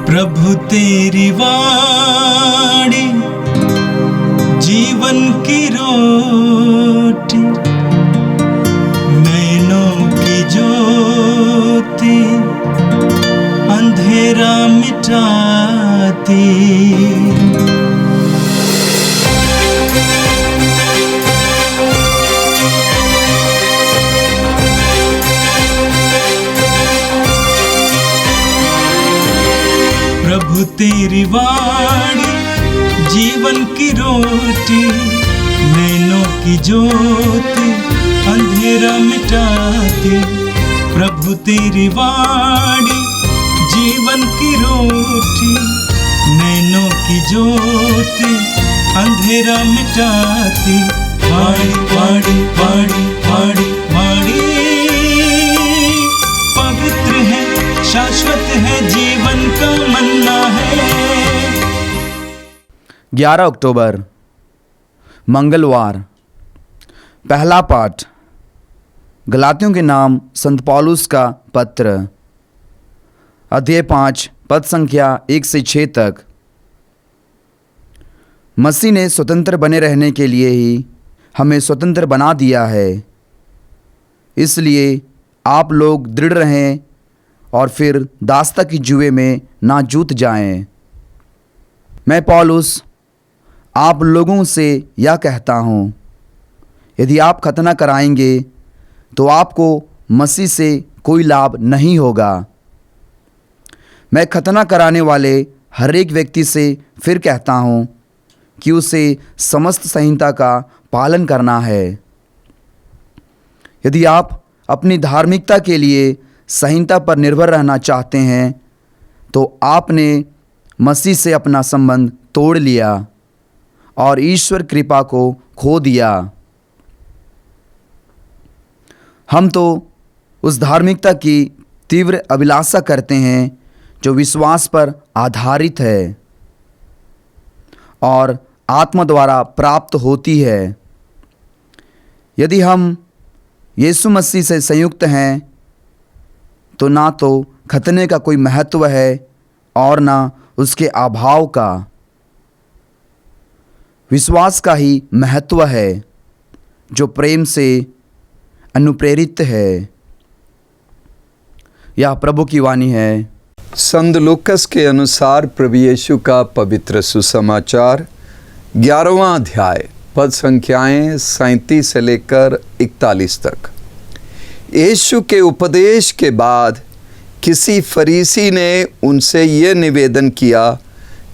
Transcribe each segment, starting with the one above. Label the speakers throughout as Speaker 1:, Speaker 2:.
Speaker 1: प्रभु तेरी वाणी जीवन की रोटी, नैनों की ज्योति अंधेरा मिटाती। प्रभु तेरी वाणी जीवन की रोटी, नैनों की ज्योति अंधेरा मिटाती। प्रभु तेरी वाणी जीवन की रोटी, नैनों की ज्योति अंधेरा मिटाती। वाणी वाणी वाणी वाणी वाणी पवित्र है, शाश्वत है, जीवन का मन्ना है।
Speaker 2: 11 अक्टूबर मंगलवार। पहला पाठ गलातियों के नाम संत पौलुस का पत्र, अध्याय 5 पद संख्या 1 से 6 तक। मसीह ने स्वतंत्र बने रहने के लिए ही हमें स्वतंत्र बना दिया है। इसलिए आप लोग दृढ़ रहें और फिर दास्ता की जुए में ना जूत जाएं। मैं पौलुस आप लोगों से यह कहता हूँ, यदि आप खतना कराएंगे तो आपको मसीह से कोई लाभ नहीं होगा। मैं खतना कराने वाले हर एक व्यक्ति से फिर कहता हूँ कि उसे समस्त संहिता का पालन करना है। यदि आप अपनी धार्मिकता के लिए संहिता पर निर्भर रहना चाहते हैं तो आपने मसीह से अपना संबंध तोड़ लिया और ईश्वर कृपा को खो दिया। हम तो उस धार्मिकता की तीव्र अभिलाषा करते हैं जो विश्वास पर आधारित है और आत्मा द्वारा प्राप्त होती है। यदि हम यीशु मसीह से संयुक्त हैं तो ना तो खतने का कोई महत्व है और ना उसके अभाव का। विश्वास का ही महत्व है जो प्रेम से अनुप्रेरित है। यह प्रभु की वाणी है।
Speaker 3: संत लूकास के अनुसार प्रभु यीशु का पवित्र सुसमाचार 11वां अध्याय पद संख्याएं 37 से लेकर 41 तक। यीशु के उपदेश के बाद किसी फरीसी ने उनसे ये निवेदन किया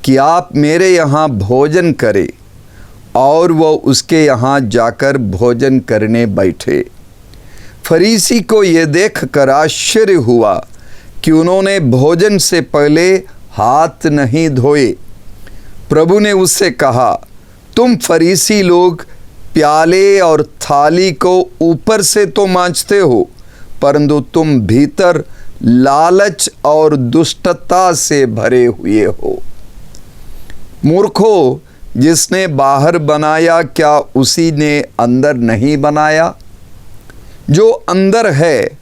Speaker 3: कि आप मेरे यहाँ भोजन करें, और वो उसके यहाँ जाकर भोजन करने बैठे। फरीसी को ये देखकर आश्चर्य हुआ कि उन्होंने भोजन से पहले हाथ नहीं धोए। प्रभु ने उससे कहा, तुम फरीसी लोग प्याले और थाली को ऊपर से तो मांजते हो, परंतु तुम भीतर लालच और दुष्टता से भरे हुए हो। मूर्खों, जिसने बाहर बनाया क्या उसी ने अंदर नहीं बनाया? जो अंदर है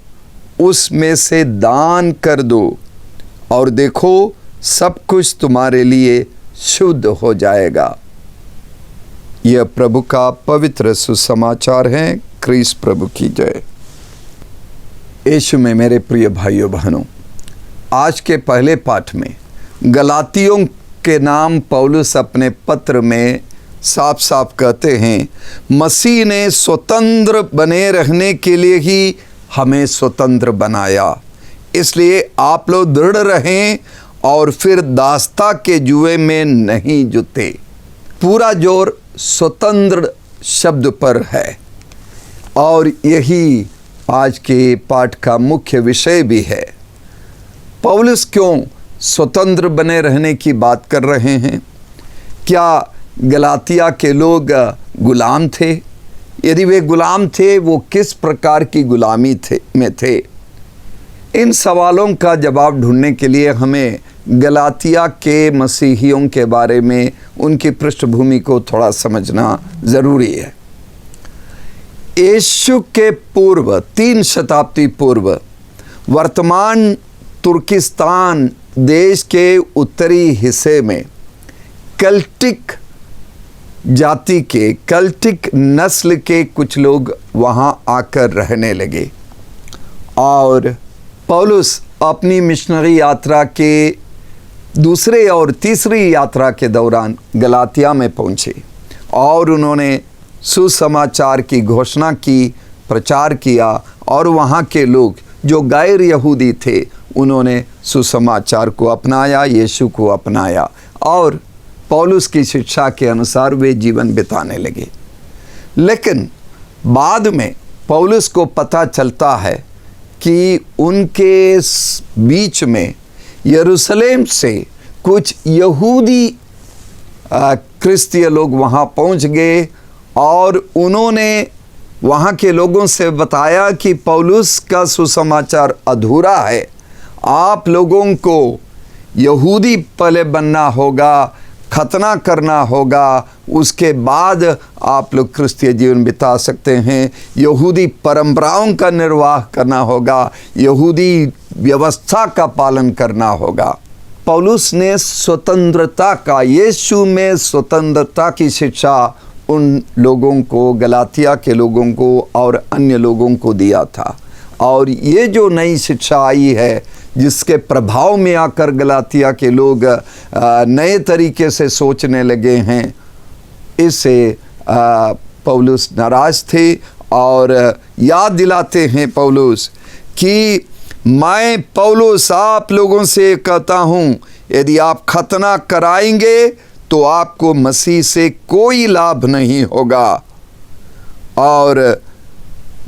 Speaker 3: उसमें से दान कर दो, और देखो सब कुछ तुम्हारे लिए शुद्ध हो जाएगा। यह प्रभु का पवित्र सुसमाचार है। क्रिस्त प्रभु की जय। यीशु में मेरे प्रिय भाइयों बहनों, आज के पहले पाठ में गलातियों के नाम पौलुस अपने पत्र में साफ साफ कहते हैं, मसीह ने स्वतंत्र बने रहने के लिए ही हमें स्वतंत्र बनाया। इसलिए आप लोग दृढ़ रहें और फिर दास्ता के जुए में नहीं जुते। पूरा जोर स्वतंत्र शब्द पर है और यही आज के पाठ का मुख्य विषय भी है। पौलुस क्यों स्वतंत्र बने रहने की बात कर रहे हैं? क्या गलातिया के लोग गुलाम थे? यदि वे गुलाम थे, वो किस प्रकार की गुलामी में थे? इन सवालों का जवाब ढूंढने के लिए हमें गलातिया के मसीहियों के बारे में उनकी पृष्ठभूमि को थोड़ा समझना ज़रूरी है। यीशु के पूर्व 3 शताब्दी पूर्व वर्तमान तुर्किस्तान देश के उत्तरी हिस्से में केल्टिक जाति के, केल्टिक नस्ल के कुछ लोग वहाँ आकर रहने लगे और पौलुस अपनी मिशनरी यात्रा के दूसरे और तीसरी यात्रा के दौरान गलातिया में पहुँचे और उन्होंने सुसमाचार की घोषणा की, प्रचार किया और वहाँ के लोग जो गैर यहूदी थे उन्होंने सुसमाचार को अपनाया, यीशु को अपनाया और पौलुस की शिक्षा के अनुसार वे जीवन बिताने लगे। लेकिन बाद में पौलुस को पता चलता है कि उनके बीच में यरूशलेम से कुछ यहूदी क्रिस्तीय लोग वहाँ पहुँच गए और उन्होंने वहाँ के लोगों से बताया कि पौलुस का सुसमाचार अधूरा है, आप लोगों को यहूदी पहले बनना होगा, खतना करना होगा, उसके बाद आप लोग क्रिस्तीय जीवन बिता सकते हैं, यहूदी परंपराओं का निर्वाह करना होगा, यहूदी व्यवस्था का पालन करना होगा। पौलुस ने स्वतंत्रता का, यीशु में स्वतंत्रता की शिक्षा उन लोगों को, गलातिया के लोगों को और अन्य लोगों को दिया था। और ये जो नई शिक्षा आई है जिसके प्रभाव में आकर गलातिया के लोग नए तरीके से सोचने लगे हैं, इससे पौलुस नाराज थे और याद दिलाते हैं पौलुस कि मैं पौलुस आप लोगों से कहता हूँ, यदि आप खतना कराएंगे तो आपको मसीह से कोई लाभ नहीं होगा और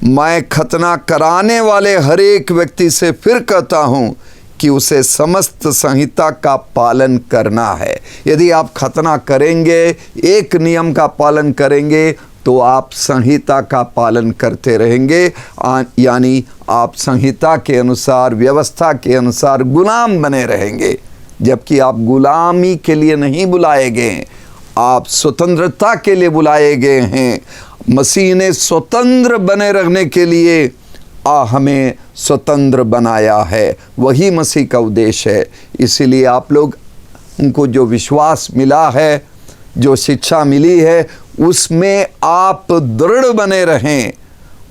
Speaker 3: मैं खतना कराने वाले हर एक व्यक्ति से फिर कहता हूँ कि उसे समस्त संहिता का पालन करना है। यदि आप खतना करेंगे, एक नियम का पालन करेंगे तो आप संहिता का पालन करते रहेंगे, यानी आप संहिता के अनुसार, व्यवस्था के अनुसार गुलाम बने रहेंगे। जबकि आप गुलामी के लिए नहीं बुलाए गए, आप स्वतंत्रता के लिए बुलाए गए हैं। मसीह ने स्वतंत्र बने रहने के लिए हमें स्वतंत्र बनाया है, वही मसीह का उद्देश्य है। इसीलिए आप लोग उनको जो विश्वास मिला है, जो शिक्षा मिली है, उसमें आप दृढ़ बने रहें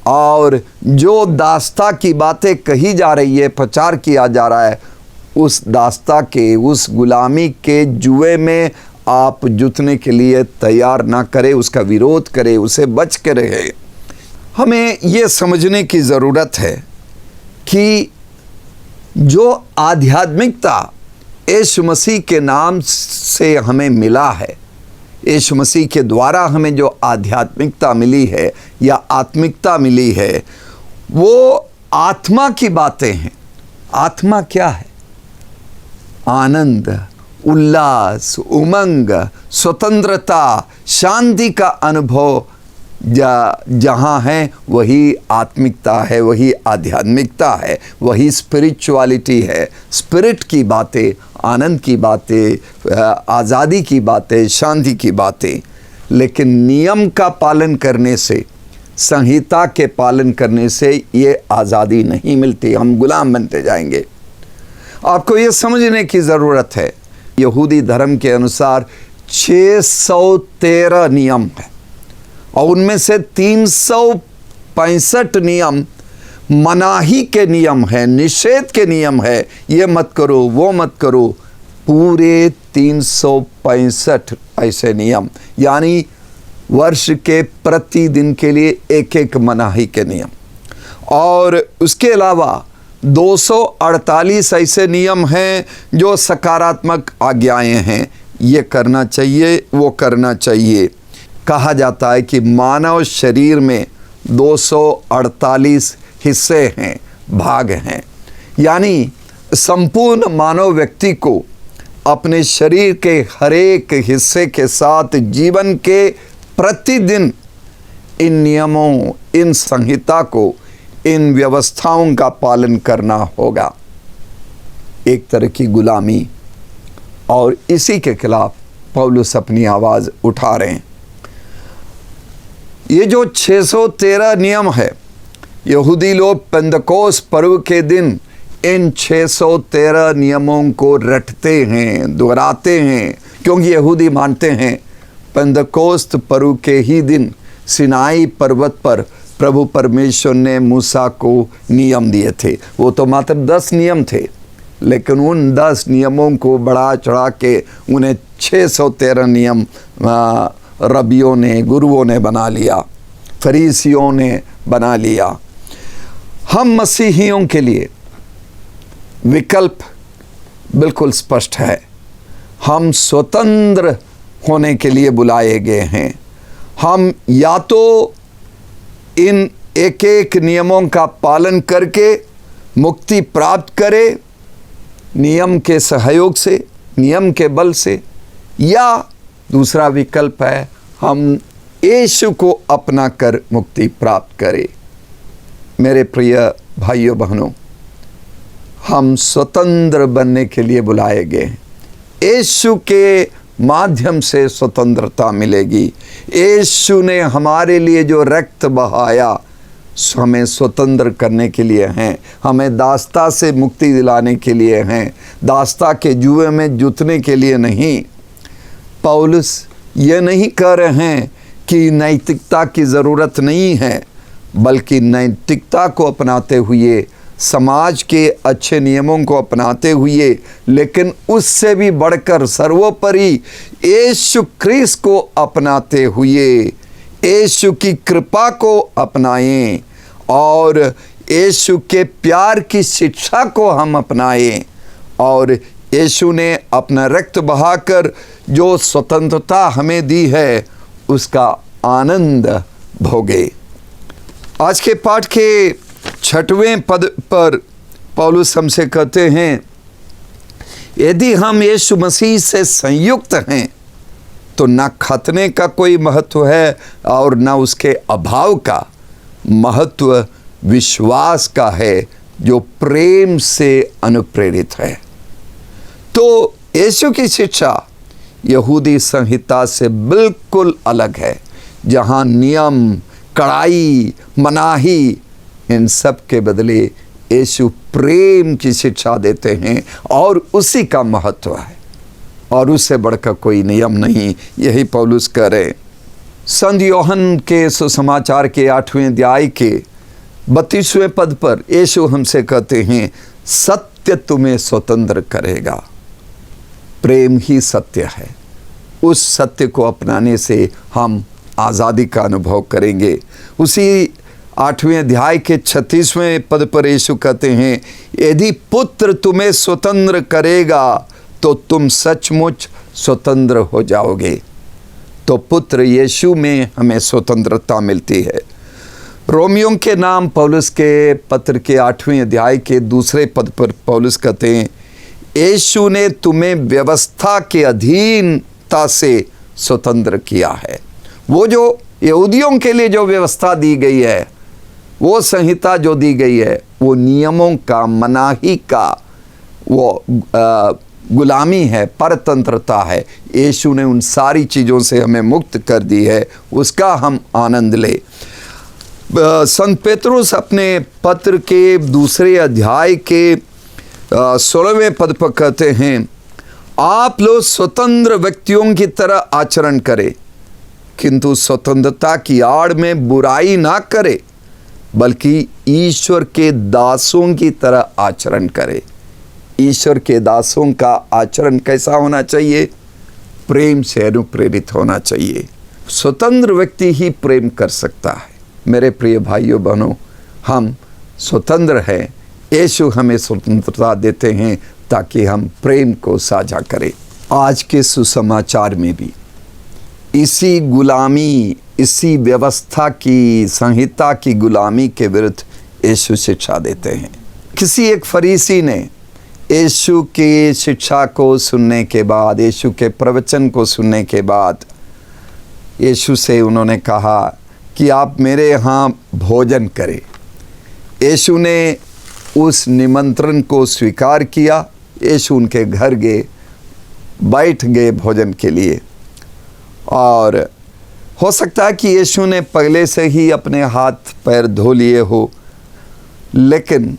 Speaker 3: और जो दास्ता की बातें कही जा रही है, प्रचार किया जा रहा है, उस दास्ता के, उस गुलामी के जुए में आप जुतने के लिए तैयार ना करें, उसका विरोध करें, उसे बच के रहे। हमें ये समझने की ज़रूरत है कि जो आध्यात्मिकता यीशु मसीह के नाम से हमें मिला है, यीशु मसीह के द्वारा हमें जो आध्यात्मिकता मिली है या आत्मिकता मिली है, वो आत्मा की बातें हैं। आत्मा क्या है? आनंद, उल्लास, उमंग, स्वतंत्रता, शांति का अनुभव जहाँ है वही आत्मिकता है, वही आध्यात्मिकता है, वही स्पिरिचुअलिटी है। स्पिरिट की बातें, आनंद की बातें, आज़ादी की बातें, शांति की बातें। लेकिन नियम का पालन करने से, संहिता के पालन करने से ये आज़ादी नहीं मिलती, हम गुलाम बनते जाएंगे। आपको ये समझने की ज़रूरत है, यहूदी धर्म के अनुसार 613 नियम है और उनमें से 365 नियम मनाही के नियम है, निषेध के नियम है। ये मत करो, वो मत करो, पूरे 365 ऐसे नियम, यानी वर्ष के प्रतिदिन के लिए एक एक मनाही के नियम। और उसके अलावा 248 ऐसे नियम हैं जो सकारात्मक आज्ञाएं हैं, ये करना चाहिए, वो करना चाहिए। कहा जाता है कि मानव शरीर में 248 हिस्से हैं, भाग हैं, यानी संपूर्ण मानव व्यक्ति को अपने शरीर के हर एक हिस्से के साथ जीवन के प्रतिदिन इन नियमों, इन संहिता को, इन व्यवस्थाओं का पालन करना होगा। एक तरह की गुलामी, और इसी के खिलाफ पौलुस अपनी आवाज़ उठा रहे हैं। ये जो 613 नियम है, यहूदी लोग पेंतकोस पर्व के दिन इन 613 नियमों को रटते हैं, दोहराते हैं, क्योंकि यहूदी मानते हैं पेंतकोस्त पर्व के ही दिन सिनाई पर्वत पर प्रभु परमेश्वर ने मूसा को नियम दिए थे। वो तो मात्र 10 नियम थे, लेकिन उन 10 नियमों को बढ़ा चढ़ा के उन्हें 613 नियम रबियों ने, गुरुओं ने बना लिया, फरीसियों ने बना लिया। हम मसीहियों के लिए विकल्प बिल्कुल स्पष्ट है। हम स्वतंत्र होने के लिए बुलाए गए हैं। हम या तो इन एक एक नियमों का पालन करके मुक्ति प्राप्त करें नियम के सहयोग से, नियम के बल से, या दूसरा विकल्प है हम यीशु को अपना कर मुक्ति प्राप्त करें। मेरे प्रिय भाइयों बहनों, हम स्वतंत्र बनने के लिए बुलाए गए हैं। यीशु के माध्यम से स्वतंत्रता मिलेगी। यीशु ने हमारे लिए जो रक्त बहाया हमें स्वतंत्र करने के लिए हैं, हमें दास्ता से मुक्ति दिलाने के लिए हैं, दास्ता के जुए में जुतने के लिए नहीं। पौलुस ये नहीं कह रहे हैं कि नैतिकता की ज़रूरत नहीं है, बल्कि नैतिकता को अपनाते हुए, समाज के अच्छे नियमों को अपनाते हुए, लेकिन उससे भी बढ़कर सर्वोपरि यीशु ख्रीस्त को अपनाते हुए यीशु की कृपा को अपनाएं और यीशु के प्यार की शिक्षा को हम अपनाएं और यीशु ने अपना रक्त बहाकर जो स्वतंत्रता हमें दी है उसका आनंद भोगे। आज के पाठ के 6वें पद पर पौलुस हमसे कहते हैं, यदि हम यीशु मसीह से संयुक्त हैं तो न खतने का कोई महत्व है और न उसके अभाव का। महत्व विश्वास का है जो प्रेम से अनुप्रेरित है। तो यीशु की शिक्षा यहूदी संहिता से बिल्कुल अलग है, जहाँ नियम, कड़ाई, मनाही, इन सब के बदले यीशु प्रेम की शिक्षा देते हैं और उसी का महत्व है और उससे बढ़कर कोई नियम नहीं। यही पौलुस कह रहे। संत योहन के सुसमाचार के 8वें अध्याय के 32वें पद पर यीशु हमसे कहते हैं, सत्य तुम्हें स्वतंत्र करेगा। प्रेम ही सत्य है। उस सत्य को अपनाने से हम आज़ादी का अनुभव करेंगे। उसी 8वें अध्याय के 36वें पद पर यीशु कहते हैं, यदि पुत्र तुम्हें स्वतंत्र करेगा तो तुम सचमुच स्वतंत्र हो जाओगे। तो पुत्र यीशु में हमें स्वतंत्रता मिलती है। रोमियों के नाम पौलुस के पत्र के 8वें अध्याय के 2 पद पर पौलुस कहते हैं, यीशु ने तुम्हें व्यवस्था के अधीनता से स्वतंत्र किया है। वो जो यहूदियों के लिए जो व्यवस्था दी गई है, वो संहिता जो दी गई है, वो नियमों का, मनाही का, वो गुलामी है, परतंत्रता है। यीशु ने उन सारी चीज़ों से हमें मुक्त कर दी है, उसका हम आनंद ले। संत पेतरुस अपने पत्र के 2 अध्याय के 16वें पद पर कहते हैं, आप लोग स्वतंत्र व्यक्तियों की तरह आचरण करें, किंतु स्वतंत्रता की आड़ में बुराई ना करे, बल्कि ईश्वर के दासों की तरह आचरण करें। ईश्वर के दासों का आचरण कैसा होना चाहिए? प्रेम से अनुप्रेरित होना चाहिए। स्वतंत्र व्यक्ति ही प्रेम कर सकता है। मेरे प्रिय भाइयों बहनों, हम स्वतंत्र हैं। यीशु हमें स्वतंत्रता देते हैं ताकि हम प्रेम को साझा करें। आज के सुसमाचार में भी इसी गुलामी, इसी व्यवस्था की, संहिता की गुलामी के विरुद्ध यीशु शिक्षा देते हैं। किसी एक फरीसी ने यीशु की शिक्षा को सुनने के बाद, यीशु के प्रवचन को सुनने के बाद यीशु से उन्होंने कहा कि आप मेरे यहाँ भोजन करें। यीशु ने उस निमंत्रण को स्वीकार किया। यीशु उनके घर गए, बैठ गए भोजन के लिए। और हो सकता है कि यीशु ने पहले से ही अपने हाथ पैर धो लिए हो, लेकिन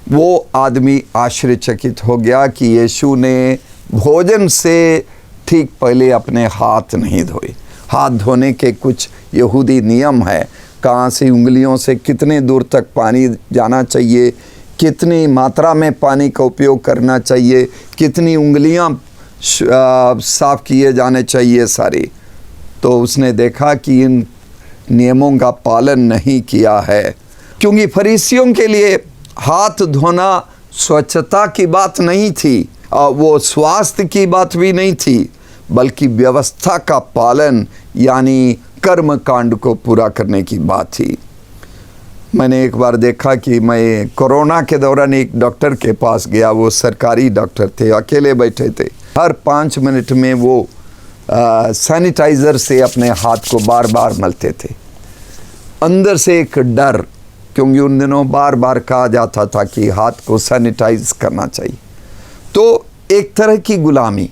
Speaker 3: वो आदमी आश्चर्यचकित हो गया कि यीशु ने भोजन से ठीक पहले अपने हाथ नहीं धोए। हाथ धोने के कुछ यहूदी नियम है, कहाँ से उंगलियों से कितने दूर तक पानी जाना चाहिए, कितनी मात्रा में पानी का उपयोग करना चाहिए, कितनी उंगलियां साफ किए जाने चाहिए सारी। तो उसने देखा कि इन नियमों का पालन नहीं किया है, क्योंकि फरीसियों के लिए हाथ धोना स्वच्छता की बात नहीं थी, वो स्वास्थ्य की बात भी नहीं थी, बल्कि व्यवस्था का पालन यानी कर्म कांड को पूरा करने की बात थी। मैंने एक बार देखा कि मैं कोरोना के दौरान एक डॉक्टर के पास गया। वो सरकारी डॉक्टर थे, अकेले बैठे थे। हर 5 मिनट में वो सैनिटाइज़र से अपने हाथ को बार बार मलते थे। अंदर से एक डर, क्योंकि उन दिनों बार बार कहा जाता था कि हाथ को सैनिटाइज करना चाहिए। तो एक तरह की गुलामी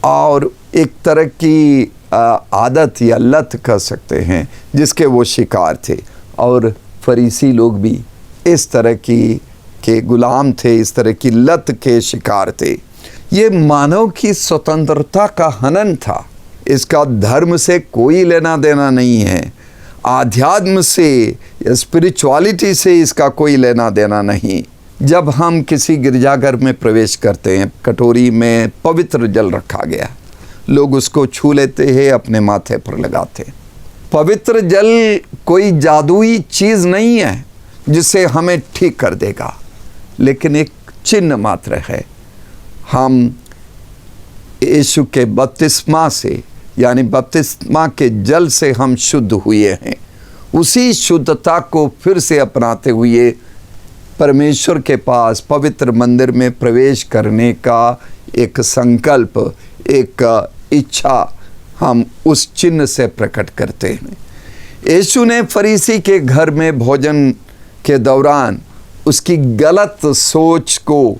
Speaker 3: और एक तरह की आदत या लत कह सकते हैं जिसके वो शिकार थे। और फरीसी लोग भी इस तरह के गुलाम थे, इस तरह की लत के शिकार थे। ये मानव की स्वतंत्रता का हनन था। इसका धर्म से कोई लेना देना नहीं है, आध्यात्म से या स्पिरिचुअलिटी से इसका कोई लेना देना नहीं। जब हम किसी गिरजाघर में प्रवेश करते हैं, कटोरी में पवित्र जल रखा गया, लोग उसको छू लेते हैं, अपने माथे पर लगाते हैं। पवित्र जल कोई जादुई चीज़ नहीं है जिसे हमें ठीक कर देगा, लेकिन एक चिन्ह मात्र है। हम यीशु के बपतिस्मा से यानी बपतिस्मा के जल से हम शुद्ध हुए हैं। उसी शुद्धता को फिर से अपनाते हुए परमेश्वर के पास पवित्र मंदिर में प्रवेश करने का एक संकल्प, एक इच्छा हम उस चिन्ह से प्रकट करते हैं। यीशु ने फरीसी के घर में भोजन के दौरान उसकी गलत सोच को,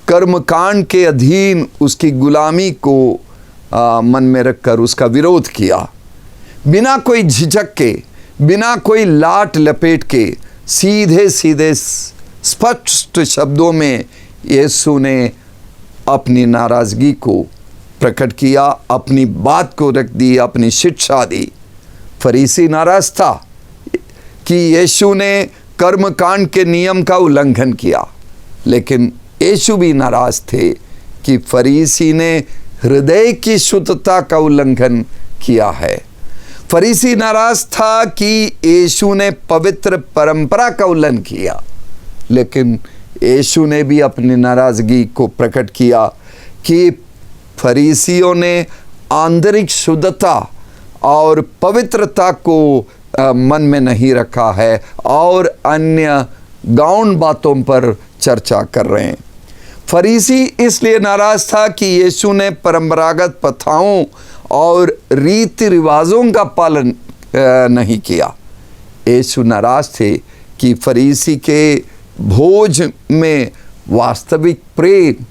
Speaker 3: कर्मकांड के अधीन उसकी गुलामी को मन में रखकर उसका विरोध किया। बिना कोई झिझक के, बिना कोई लाट लपेट के, सीधे सीधे स्पष्ट शब्दों में यीशु ने अपनी नाराज़गी को प्रकट किया, अपनी बात को रख दी, अपनी शिक्षा दी। फरीसी नाराज था कि यीशु ने कर्मकांड के नियम का उल्लंघन किया, लेकिन यीशु भी नाराज थे कि फरीसी ने हृदय की शुद्धता का उल्लंघन किया है। फरीसी नाराज था कि यीशु ने पवित्र परंपरा का उल्लंघन किया, लेकिन यीशु ने भी अपनी नाराज़गी को प्रकट किया कि फरीसियों ने आंतरिक शुद्धता और पवित्रता को मन में नहीं रखा है और अन्य गौण बातों पर चर्चा कर रहे हैं। फरीसी इसलिए नाराज था कि यीशु ने परंपरागत प्रथाओं और रीति रिवाजों का पालन नहीं किया। यीशु नाराज थे कि फरीसी के भोज में वास्तविक प्रेम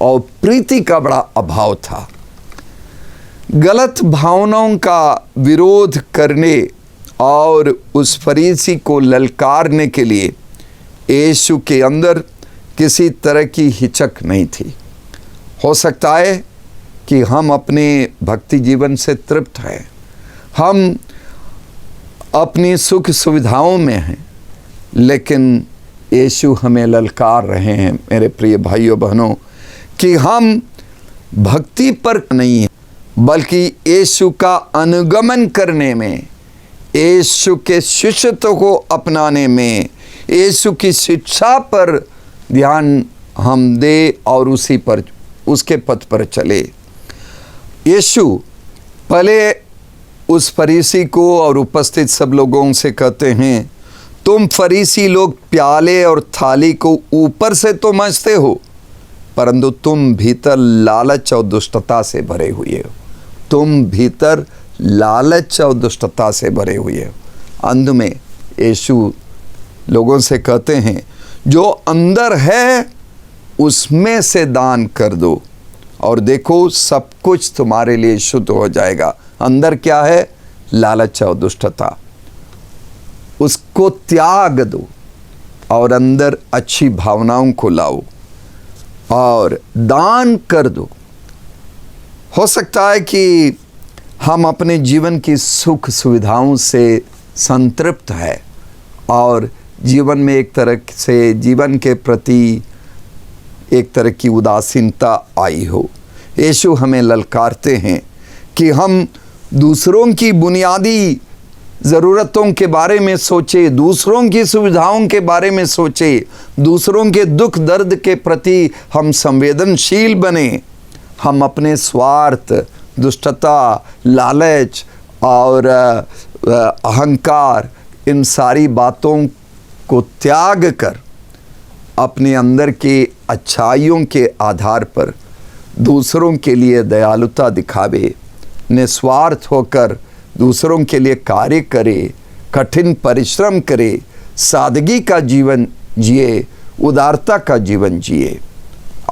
Speaker 3: और प्रीति का बड़ा अभाव था। गलत भावनाओं का विरोध करने और उस फरीसी को ललकारने के लिए यीशु के अंदर किसी तरह की हिचक नहीं थी। हो सकता है कि हम अपने भक्ति जीवन से तृप्त हैं, हम अपनी सुख सुविधाओं में हैं, लेकिन यीशु हमें ललकार रहे हैं मेरे प्रिय भाइयों बहनों कि हम भक्ति पर नहीं हैं, बल्कि यीशु का अनुगमन करने में, यीशु के शिष्यत्व को अपनाने में, यीशु की शिक्षा पर ध्यान हम दे और उसी पर, उसके पथ पर चले। यीशु पहले उस फरीसी को और उपस्थित सब लोगों से कहते हैं, तुम फरीसी लोग प्याले और थाली को ऊपर से तो मांजते हो, परंतु तुम भीतर लालच और दुष्टता से भरे हुए हो। तुम भीतर लालच और दुष्टता से भरे हुए हो। अंत में यीशु लोगों से कहते हैं, जो अंदर है उसमें से दान कर दो और देखो सब कुछ तुम्हारे लिए शुद्ध हो जाएगा। अंदर क्या है? लालच और दुष्टता। उसको त्याग दो। और अंदर अच्छी भावनाओं को लाओ और दान कर दो। हो सकता है कि हम अपने जीवन की सुख सुविधाओं से संतृप्त है और जीवन में एक तरह से जीवन के प्रति एक तरह की उदासीनता आई हो। यीशु हमें ललकारते हैं कि हम दूसरों की बुनियादी ज़रूरतों के बारे में सोचे, दूसरों की सुविधाओं के बारे में सोचे, दूसरों के दुख दर्द के प्रति हम संवेदनशील बने। हम अपने स्वार्थ, दुष्टता, लालच और अहंकार, इन सारी बातों को त्याग कर अपने अंदर के अच्छाइयों के आधार पर दूसरों के लिए दयालुता दिखावे, निस्वार्थ होकर दूसरों के लिए कार्य करे, कठिन परिश्रम करे, सादगी का जीवन जिए, उदारता का जीवन जिए।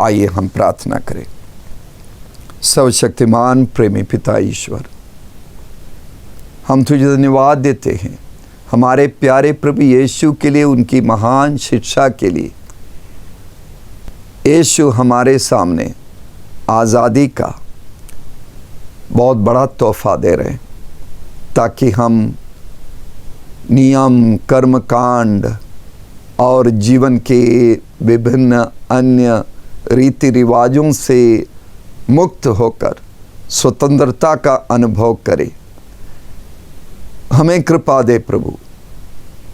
Speaker 3: आइए हम प्रार्थना करें। सर्वशक्तिमान प्रेमी पिता ईश्वर, हम तुझे धन्यवाद देते हैं हमारे प्यारे प्रभु यीशु के लिए, उनकी महान शिक्षा के लिए। यीशु हमारे सामने आज़ादी का बहुत बड़ा तोहफा दे रहे हैं ताकि हम नियम, कर्मकांड और जीवन के विभिन्न अन्य रीति रिवाजों से मुक्त होकर स्वतंत्रता का अनुभव करें। हमें कृपा दे प्रभु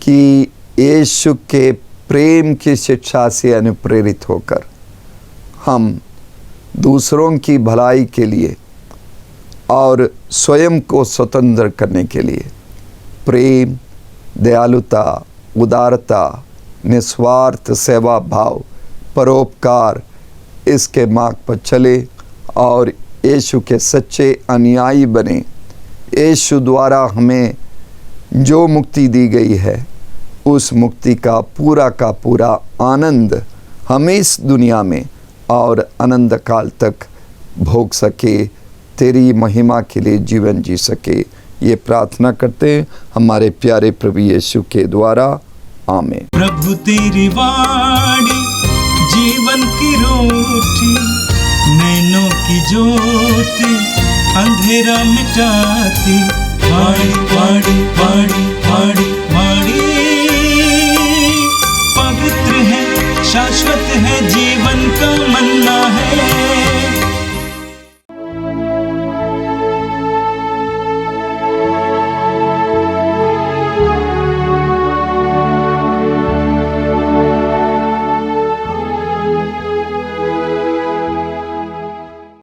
Speaker 3: कि यीशु के प्रेम की शिक्षा से अनुप्रेरित होकर हम दूसरों की भलाई के लिए और स्वयं को स्वतंत्र करने के लिए प्रेम, दयालुता, उदारता, निस्वार्थ सेवा भाव, परोपकार, इसके मार्ग पर चले और यीशु के सच्चे अनुयायी बने। यीशु द्वारा हमें जो मुक्ति दी गई है उस मुक्ति का पूरा आनंद हम इस दुनिया में और अनंत काल तक भोग सके, तेरी महिमा के लिए जीवन जी सके। ये प्रार्थना करते हैं हमारे प्यारे प्रभु यीशु के द्वारा, आमीन।
Speaker 1: प्रभु तेरी वाणी जीवन की रोटी, नैनों की ज्योति अंधेरा मिटाती। वाणी वाणी वाणी वाणी वाणी पवित्र है, शाश्वत है जीवन का